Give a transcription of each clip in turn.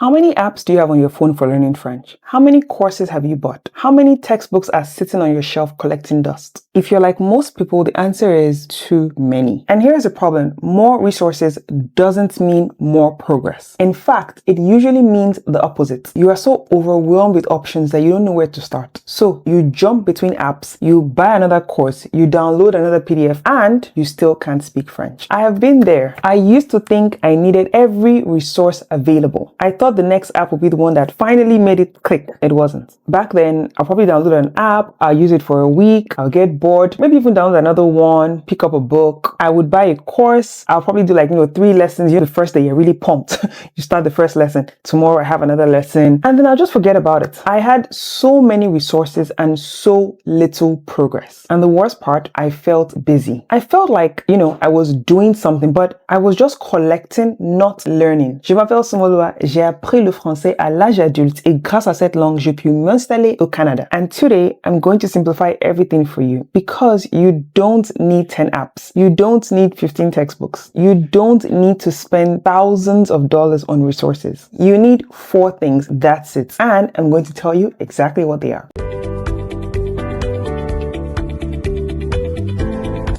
How many apps do you have on your phone for learning French? How many courses have you bought? How many textbooks are sitting on your shelf collecting dust? If you're like most people, the answer is too many. And here's the problem. More resources doesn't mean more progress. In fact, it usually means the opposite. You are so overwhelmed with options that you don't know where to start. So you jump between apps, you buy another course, you download another PDF, and you still can't speak French. I have been there. I used to think I needed every resource available. I thought the next app would be the one that finally made it click. It wasn't. Back then, I'll probably download an app, I'll use it for a week, I'll get bored, maybe even download another one, pick up a book. I would buy a course. I'll probably do 3 lessons. The first day you're really pumped. You start the first lesson. Tomorrow I have another lesson. And then I'll just forget about it. I had so many resources and so little progress. And the worst part, I felt busy. I felt like, I was doing something, but I was just collecting, not learning. Je m'appelle Sunmoluwa. J'ai appris le français à l'âge adulte et grâce à cette langue, je peux m'installer au Canada. And today, I'm going to simplify everything for you because you don't need 10 apps. You don't need 15 textbooks. You don't need to spend thousands of dollars on resources. You need 4 things. That's it. And I'm going to tell you exactly what they are.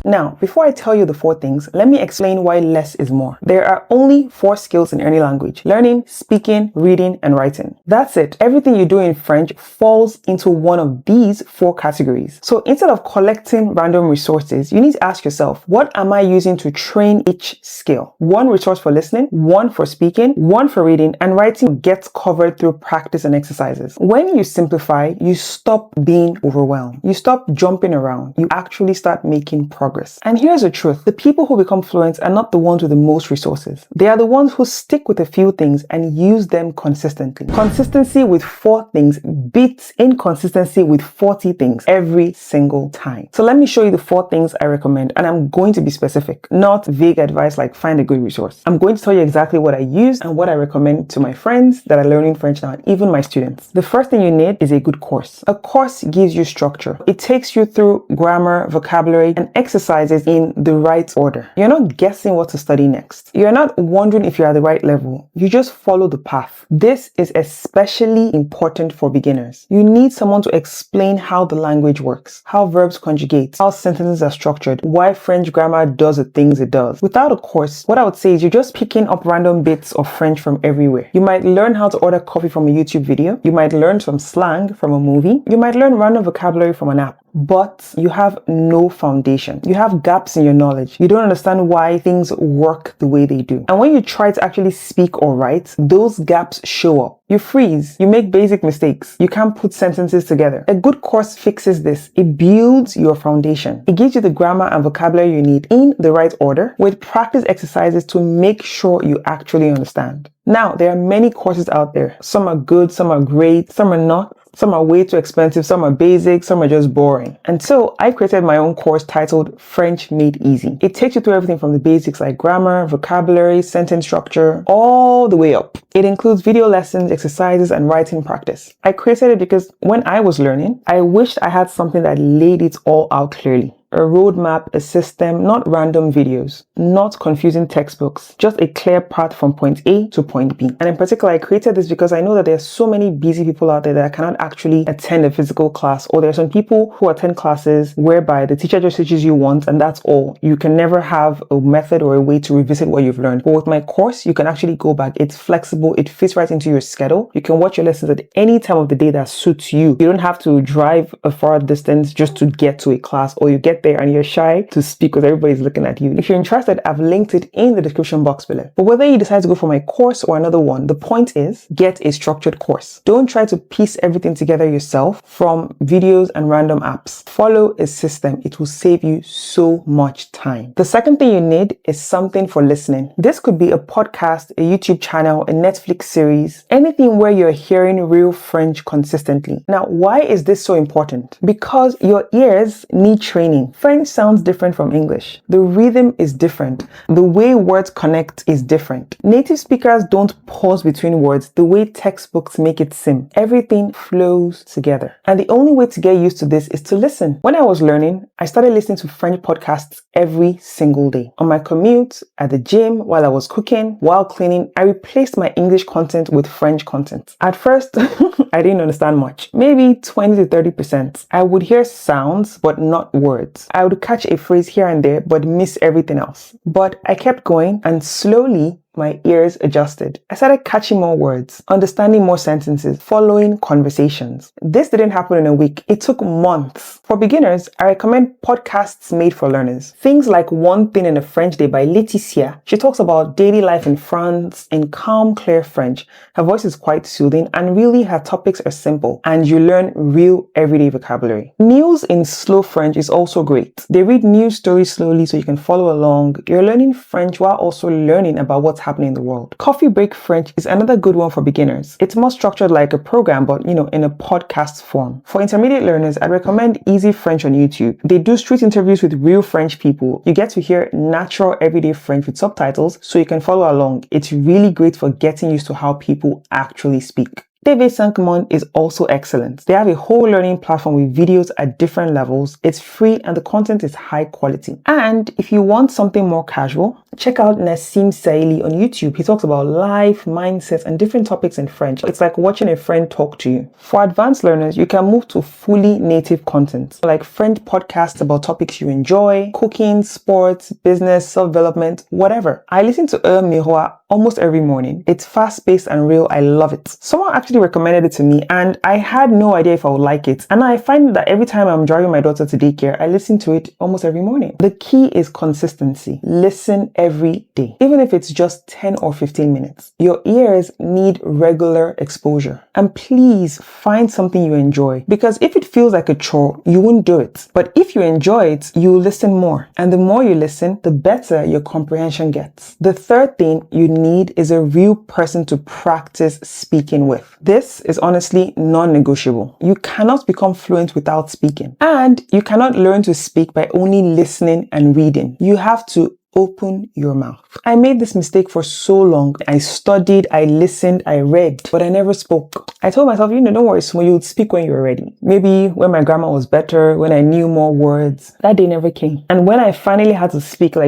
Now, before I tell you the 4 things, let me explain why less is more. There are only 4 skills in any language: learning, speaking, reading, and writing. That's it. Everything you do in French falls into one of these 4 categories. So instead of collecting random resources, you need to ask yourself, what am I using to train each skill? 1 resource for listening, 1 for speaking, 1 for reading, and writing gets covered through practice and exercises. When you simplify, you stop being overwhelmed. You stop jumping around. You actually start making progress. And here's the truth. The people who become fluent are not the ones with the most resources. They are the ones who stick with a few things and use them consistently. Consistency with 4 things beats inconsistency with 40 things every single time. So let me show you the 4 things I recommend, and I'm going to be specific, not vague advice like find a good resource. I'm going to tell you exactly what I use and what I recommend to my friends that are learning French now, and even my students. The first thing you need is a good course. A course gives you structure. It takes you through grammar, vocabulary, and exercises in the right order. You're not guessing what to study next. You're not wondering if you're at the right level. You just follow the path. This is especially important for beginners. You need someone to explain how the language works, how verbs conjugate, how sentences are structured, why French grammar does the things it does. Without a course, what I would say is you're just picking up random bits of French from everywhere. You might learn how to order coffee from a YouTube video. You might learn some slang from a movie. You might learn random vocabulary from an app. But you have no foundation. You have gaps in your knowledge. You don't understand why things work the way they do. And when you try to actually speak or write, those gaps show up. You freeze. You make basic mistakes. You can't put sentences together. A good course fixes this. It builds your foundation. It gives you the grammar and vocabulary you need in the right order with practice exercises to make sure you actually understand. Now, there are many courses out there. Some are good, some are great, some are not. Some are way too expensive, some are basic, some are just boring. And so I created my own course titled French Made Easy. It takes you through everything from the basics like grammar, vocabulary, sentence structure, all the way up. It includes video lessons, exercises, and writing practice. I created it because when I was learning, I wished I had something that laid it all out clearly. A roadmap, a system, not random videos, not confusing textbooks, just a clear path from point A to point B. And in particular, I created this because I know that there are so many busy people out there that cannot actually attend a physical class, or there are some people who attend classes whereby the teacher just teaches you once and that's all. You can never have a method or a way to revisit what you've learned. But with my course, you can actually go back. It's flexible. It fits right into your schedule. You can watch your lessons at any time of the day that suits you. You don't have to drive a far distance just to get to a class, or you get there and you're shy to speak because everybody's looking at you. If you're interested, I've linked it in the description box below. But whether you decide to go for my course or another one, the point is get a structured course. Don't try to piece everything together yourself from videos and random apps. Follow a system. It will save you so much time. The second thing you need is something for listening. This could be a podcast, a YouTube channel, a Netflix series, anything where you're hearing real French consistently. Now, why is this so important? Because your ears need training. French sounds different from English. The rhythm is different. The way words connect is different. Native speakers don't pause between words the way textbooks make it seem. Everything flows together. And the only way to get used to this is to listen. When I was learning, I started listening to French podcasts every single day. On my commute, at the gym, while I was cooking, while cleaning, I replaced my English content with French content. At first, I didn't understand much. Maybe 20 to 30%. I would hear sounds, but not words. I would catch a phrase here and there, but miss everything else. But I kept going, and slowly, my ears adjusted. I started catching more words, understanding more sentences, following conversations. This didn't happen in a week. It took months. For beginners, I recommend podcasts made for learners. Things like One Thing in a French Day by Laetitia. She talks about daily life in France in calm, clear French. Her voice is quite soothing, and really her topics are simple, and you learn real everyday vocabulary. News in slow French is also great. They read news stories slowly so you can follow along. You're learning French while also learning about what's happening in the world. Coffee Break French is another good one for beginners. It's more structured like a program, but in a podcast form. For intermediate learners, I'd recommend Easy French on YouTube. They do street interviews with real French people. You get to hear natural everyday French with subtitles so you can follow along. It's really great for getting used to how people actually speak. TV5 Monde is also excellent. They have a whole learning platform with videos at different levels. It's free and the content is high quality. And if you want something more casual, check out Nassim Saili on YouTube. He talks about life, mindsets, and different topics in French. It's like watching a friend talk to you. For advanced learners, you can move to fully native content, like French podcasts about topics you enjoy, cooking, sports, business, self-development, whatever. I listen to Miroir almost every morning. It's fast-paced and real. I love it. Someone actually recommended it to me and I had no idea if I would like it. And I find that every time I'm driving my daughter to daycare, I listen to it almost every morning. The key is consistency. Listen every day, even if it's just 10 or 15 minutes. Your ears need regular exposure. And please find something you enjoy, because if it feels like a chore, you won't do it. But if you enjoy it, you'll listen more. And the more you listen, the better your comprehension gets. The third thing you need is a real person to practice speaking with. This is honestly non-negotiable. You cannot become fluent without speaking. And you cannot learn to speak by only listening and reading. You have to open your mouth. I made this mistake for so long. I studied, I listened, I read, but I never spoke. I told myself, don't worry, Sumo, you'll speak when you're ready. Maybe when my grammar was better, when I knew more words. That day never came. And when I finally had to speak, in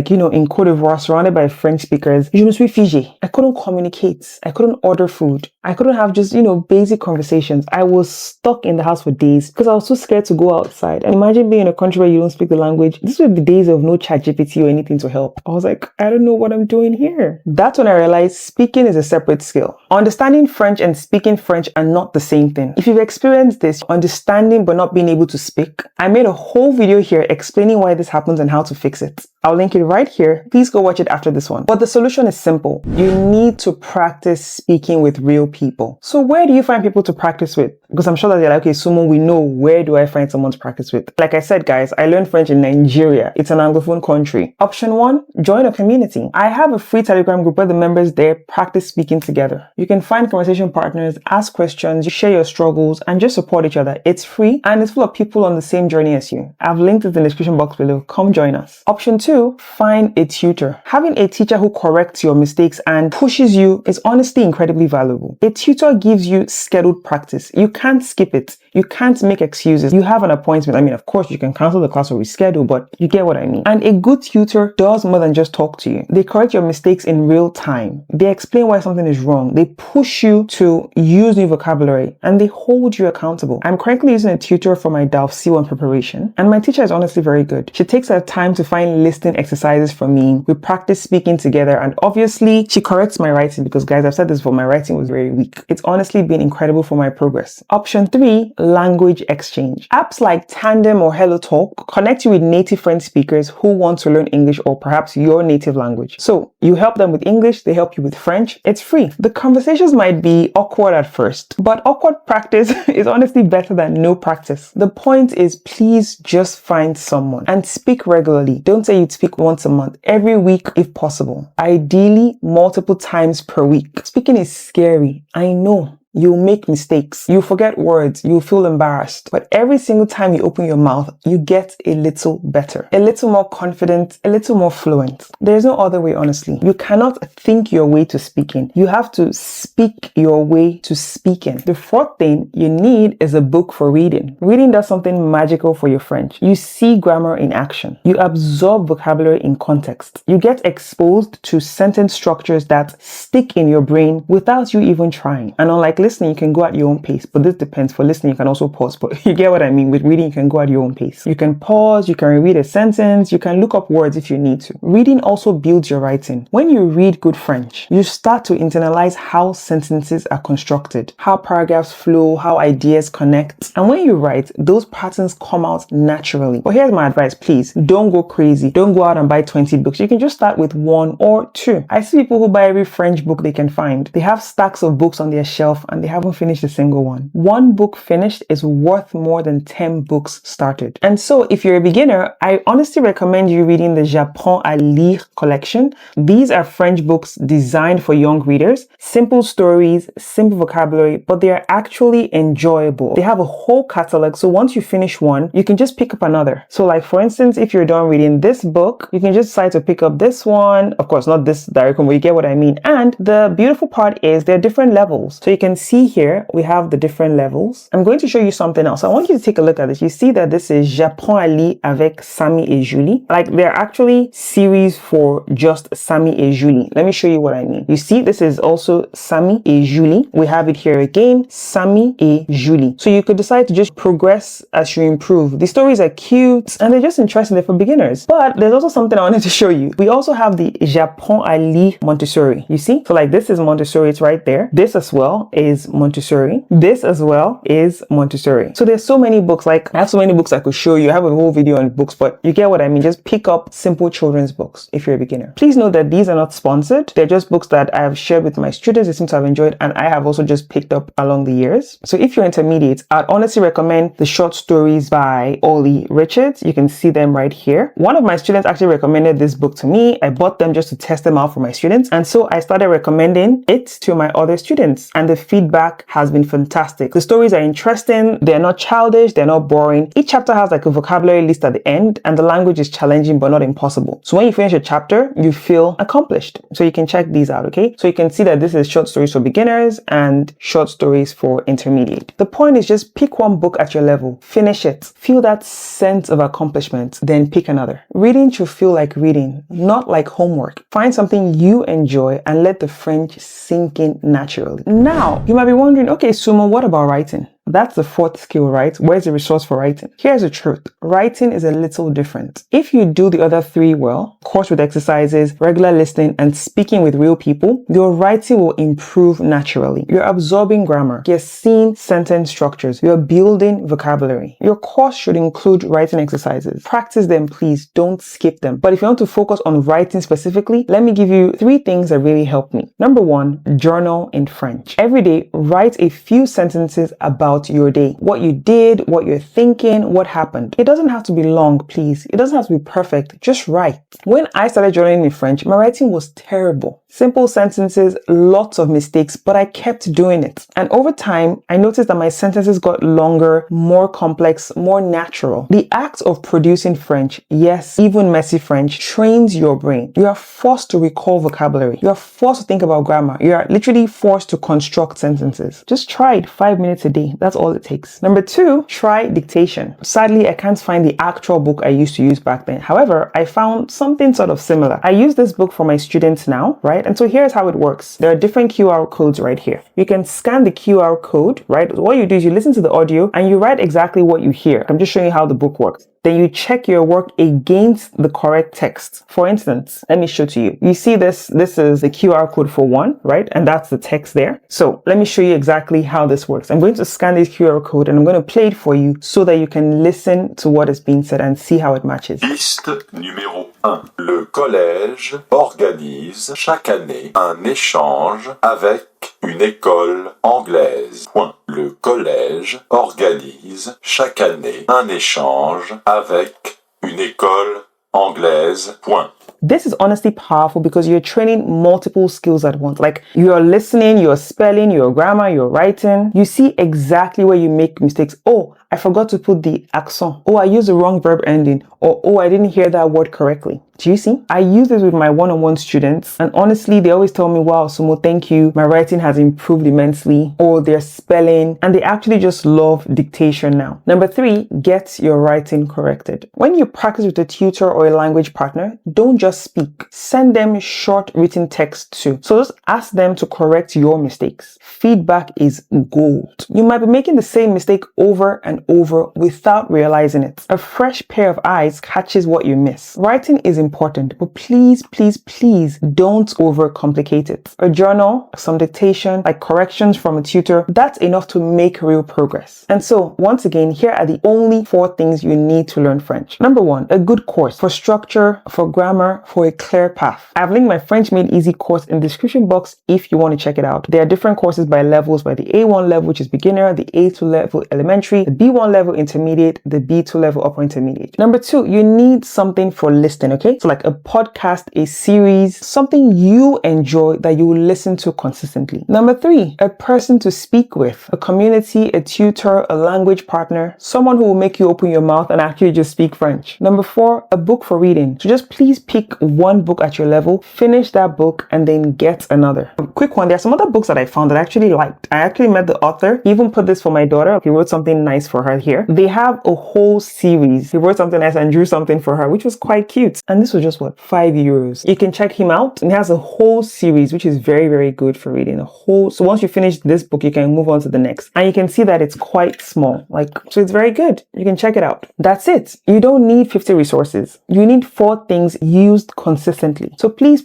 Côte d'Ivoire, surrounded by French speakers, je me suis figé. I couldn't communicate. I couldn't order food. I couldn't have just, basic conversations. I was stuck in the house for days because I was too scared to go outside. And imagine being in a country where you don't speak the language. This were the days of no ChatGPT or anything to help. I was like, I don't know what I'm doing here. That's when I realized speaking is a separate skill. Understanding French and speaking French are not the same thing. If you've experienced this, understanding but not being able to speak, I made a whole video here explaining why this happens and how to fix it. I'll link it right here. Please go watch it after this one. But the solution is simple. You need to practice speaking with real people. So where do you find people to practice with? Because I'm sure that you're like, okay, Sumo, we know, where do I find someone to practice with? Like I said, guys, I learned French in Nigeria. It's an Anglophone country. Option 1, join a community. I have a free Telegram group where the members there practice speaking together. You can find conversation partners, ask questions, share your struggles, and just support each other. It's free and it's full of people on the same journey as you. I've linked it in the description box below. Come join us. Option 2, find a tutor. Having a teacher who corrects your mistakes and pushes you is honestly incredibly valuable. A tutor gives you scheduled practice. You can't skip it. You can't make excuses. You have an appointment. I mean, of course, you can cancel the class or reschedule, but you get what I mean. And a good tutor does more than just talk to you. They correct your mistakes in real time. They explain why something is wrong. They push you to use new vocabulary and they hold you accountable. I'm currently using a tutor for my DALF C1 preparation, and my teacher is honestly very good. She takes her time to find listening exercises for me. We practice speaking together, and obviously she corrects my writing because, guys, I've said this before, my writing was very weak. It's honestly been incredible for my progress. Option 3, language exchange. Apps like Tandem or HelloTalk connect you with native French speakers who want to learn English or perhaps your native language. So you help them with English, they help you with French. It's free. The conversations might be awkward at first, but awkward practice is honestly better than no practice. The point is, please just find someone and speak regularly. Don't say you'd speak once a month, every week if possible. Ideally, multiple times per week. Speaking is scary, I know. You'll make mistakes. You'll forget words. You'll feel embarrassed. But every single time you open your mouth, you get a little better, a little more confident, a little more fluent. There's no other way, honestly. You cannot think your way to speaking. You have to speak your way to speaking. The fourth thing you need is a book for reading. Reading does something magical for your French. You see grammar in action. You absorb vocabulary in context. You get exposed to sentence structures that stick in your brain without you even trying. And unlike listening, you can go at your own pace. But this depends. For listening, you can also pause. But you get what I mean. With reading, you can go at your own pace. You can pause. You can reread a sentence. You can look up words if you need to. Reading also builds your writing. When you read good French, you start to internalize how sentences are constructed, how paragraphs flow, how ideas connect. And when you write, those patterns come out naturally. But here's my advice, please. Don't go crazy. Don't go out and buy 20 books. You can just start with 1 or 2. I see people who buy every French book they can find. They have stacks of books on their shelf and they haven't finished a single one. 1 book finished is worth more than 10 books started. And so if you're a beginner, I honestly recommend you reading the J'apprends à lire collection. These are French books designed for young readers. Simple stories, simple vocabulary, but they are actually enjoyable. They have a whole catalog, so once you finish one, you can just pick up another. So like for instance, if you're done reading this book, you can just decide to pick up this one. Of course, not this direct one, but you get what I mean. And the beautiful part is there are different levels. So you can see here, we have the different levels. I'm going to show you something else. I want you to take a look at this. You see that this is J'apprends à lire avec Samy et Julie. Like they're actually series for just Samy et Julie. Let me show you what I mean. You see, this is also Samy et Julie. We have it here again, Samy et Julie. So you could decide to just progress as you improve. The stories are cute and they're just interesting. They're for beginners. But there's also something I wanted to show you. We also have the J'apprends à lire Montessori. You see? So like this is Montessori, it's right there. This as well is Montessori. This as well is Montessori. So there's so many books. Like I have so many books I could show you. I have a whole video on books, but you get what I mean. Just pick up simple children's books if you're a beginner. Please note that these are not sponsored. They're just books that I have shared with my students. They seem to have enjoyed and I have also just picked up along the years. So if you're intermediate, I'd honestly recommend the short stories by Ollie Richards. You can see them right here. One of my students actually recommended this book to me. I bought them just to test them out for my students. And so I started recommending it to my other students and the feedback has been fantastic. The stories are interesting. They're not childish. They're not boring. Each chapter has like a vocabulary list at the end and the language is challenging but not impossible. So when you finish a chapter, you feel accomplished. So you can check these out, okay? So you can see that this is short stories for beginners and short stories for intermediate. The point is just pick one book at your level, finish it, feel that sense of accomplishment, then pick another. Reading should feel like reading, not like homework. Find something you enjoy and let the French sink in naturally. Now, you might be wondering, okay, Sumo, what about writing? That's the fourth skill, right? Where's the resource for writing? Here's the truth. Writing is a little different. If you do the other 3 well, course with exercises, regular listening, and speaking with real people, your writing will improve naturally. You're absorbing grammar. You're seeing sentence structures. You're building vocabulary. Your course should include writing exercises. Practice them, please. Don't skip them. But if you want to focus on writing specifically, let me give you 3 things that really helped me. Number 1, journal in French. Every day, write a few sentences about your day, what you did, what you're thinking, what happened. It doesn't have to be long, please. It doesn't have to be perfect. Just write. When I started journaling in French, my writing was terrible. Simple sentences, lots of mistakes, but I kept doing it. And over time, I noticed that my sentences got longer, more complex, more natural. The act of producing French, yes, even messy French, trains your brain. You are forced to recall vocabulary. You are forced to think about grammar. You are literally forced to construct sentences. Just try it 5 minutes a day. That's all it takes. Number 2, try dictation. Sadly, I can't find the actual book I used to use back then. However, I found something sort of similar. I use this book for my students now, right? And so here's how it works. There are different QR codes right here. You can scan the QR code, right? What you do is you listen to the audio and you write exactly what you hear. I'm just showing you how the book works. Then you check your work against the correct text. For instance, let me show to you. You see this is the QR code for 1, right? And that's the text there. So let me show you exactly how this works. I'm going to scan this QR code and I'm going to play it for you so that you can listen to what is being said and see how it matches. Liste numéro 1. Le collège organise chaque année un échange avec une école anglaise. Point. Le collège organise chaque année un échange avec une école anglaise. Point. This is honestly powerful because you're training multiple skills at once. Like you're listening, you're spelling, your grammar, your writing. You see exactly where you make mistakes. Oh, I forgot to put the accent. Oh, I used the wrong verb ending. Or, oh, I didn't hear that word correctly. Do you see? I use this with my one-on-one students, and honestly, they always tell me, wow, Sumo, thank you. My writing has improved immensely, or their spelling, and they actually just love dictation now. Number 3, get your writing corrected. When you practice with a tutor or a language partner, don't just speak. Send them short written text too. So just ask them to correct your mistakes. Feedback is gold. You might be making the same mistake over and over without realizing it. A fresh pair of eyes catches what you miss. Writing is important, but please don't overcomplicate it. A journal, some dictation, like corrections from a tutor, that's enough to make real progress. And so, once again, here are the only 4 things you need to learn French. Number 1, a good course for structure, for grammar, for a clear path. I've linked my French Made Easy course in the description box if you want to check it out. There are different courses by levels, by the A1 level, which is beginner, the A2 level elementary, the B1 level intermediate, the B2 level upper intermediate. Number 2, you need something for listening, okay? So like a podcast, a series, something you enjoy that you will listen to consistently. Number 3, a person to speak with, a community, a tutor, a language partner, someone who will make you open your mouth and actually just speak French. Number 4, a book for reading. So just please pick one book at your level, finish that book, and then get another. A quick one, there are some other books that I found that I actually liked. I actually met the author, even put this for my daughter. He wrote something nice for her here. They have a whole series. He wrote something nice and drew something for her, which was quite cute. And this was just what, €5. You can check him out, and he has a whole series which is very good for reading. So once you finish this book, you can move on to the next, and you can see that it's quite small, so it's very good. You can check it out. That's it. You don't need 50 resources. You need 4 things used consistently. So please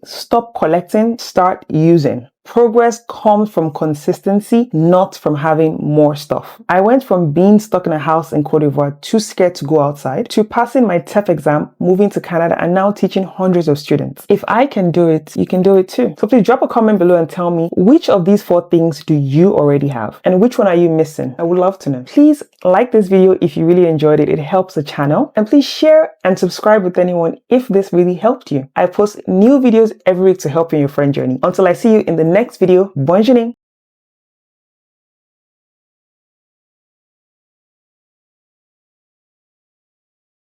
stop collecting, start using. Progress comes from consistency, not from having more stuff. I went from being stuck in a house in Cote d'Ivoire, too scared to go outside, to passing my TEF exam, moving to Canada, and now teaching hundreds of students. If I can do it, you can do it too. So please drop a comment below and tell me, which of these 4 things do you already have? And which one are you missing? I would love to know. Please like this video if you really enjoyed it. It helps the channel. And please share and subscribe with anyone if this really helped you. I post new videos every week to help you in your French journey. Until I see you in the next video, bonjour.